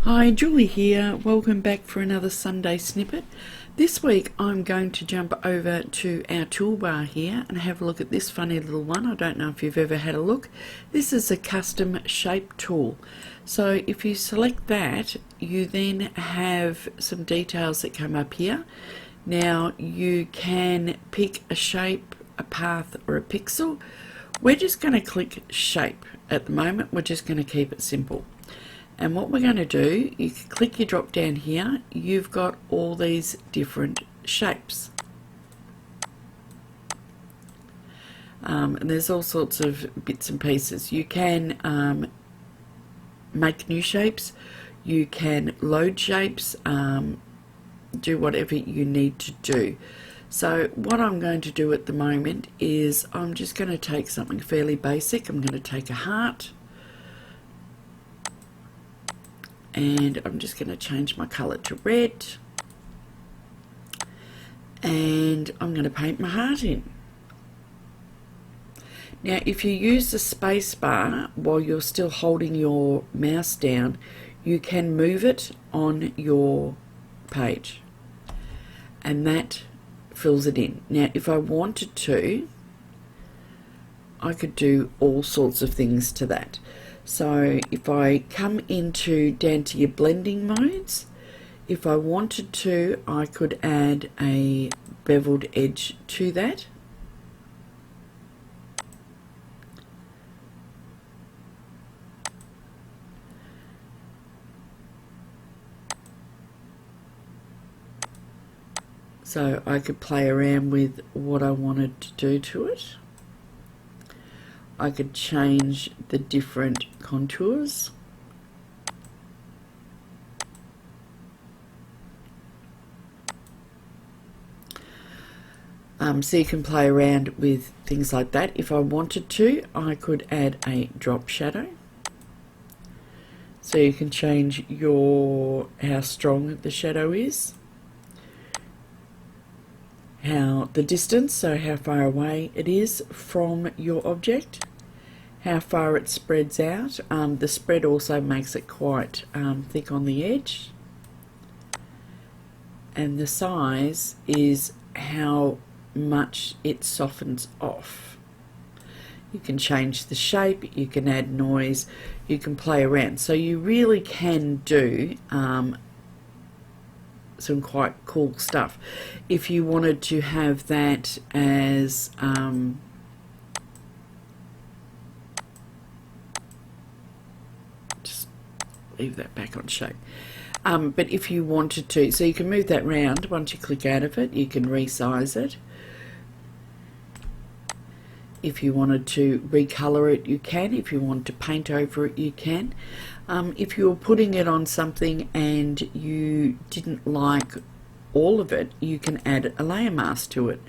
Hi, Julie here. Welcome back for another Sunday snippet. This week I'm going to jump over to our toolbar here and have a look at this funny little one. I don't know if you've ever had a look. This is a custom shape tool. So if you select that, you then have some details that come up here. Now you can pick a shape, a path or a pixel. We're just going to click shape at the moment. We're just going to keep it simple. And what we're going to do, you can click your drop down here, you've got all these different shapes. And there's all sorts of bits and pieces. You can make new shapes, you can load shapes, do whatever you need to do. So what I'm going to do at the moment is I'm just going to take something fairly basic. I'm going to take a heart. And I'm just going to change my colour to red, and I'm going to paint my heart in. Now if you use the space bar while you're still holding your mouse down, you can move it on your page and that fills it in. Now if I wanted to, I could do all sorts of things to that. So if I come down to your blending modes, if I wanted to, I could add a beveled edge to that. So I could play around with what I wanted to do to it. I could change the different contours. So you can play around with things like that. If I wanted to, I could add a drop shadow. So you can change how strong the shadow is. The distance, so how far away it is from your object, how far it spreads out. The spread also makes it quite thick on the edge, and the size is how much it softens off. You can change the shape, you can add noise, you can play around, so you really can do some quite cool stuff. If you wanted to have that as just leave that back on shape, but if you wanted to, so you can move that round. Once you click out of it, you can resize it. If you wanted to recolor it, you can. If you want to paint over it, you can. If you were putting it on something and you didn't like all of it, you can add a layer mask to it,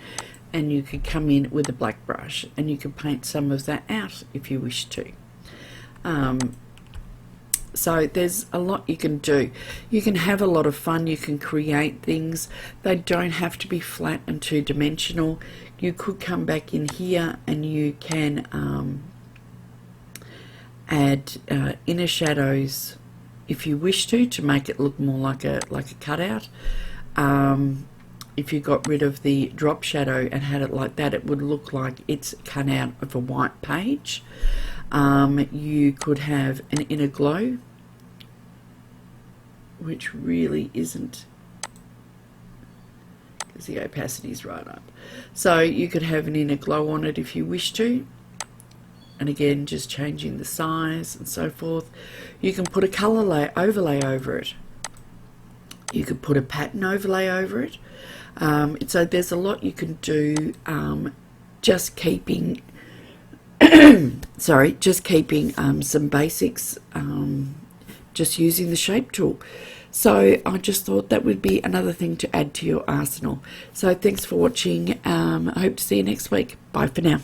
and you could come in with a black brush and you can paint some of that out if you wish to. So there's a lot you can do. You can have a lot of fun, you can create things. They don't have to be flat and two-dimensional. You could come back in here and you can add inner shadows if you wish to make it look more like a cutout. If you got rid of the drop shadow and had it like that, it would look like it's cut out of a white page. You could have an inner glow, which really isn't, because the opacity is right up. So you could have an inner glow on it if you wish to, and again just changing the size and so forth. You can put a colour overlay over it. You could put a pattern overlay over it. So there's a lot you can do, just keeping just keeping some basics, just using the shape tool. So I just thought that would be another thing to add to your arsenal. So thanks for watching. I hope to see you next week. Bye for now.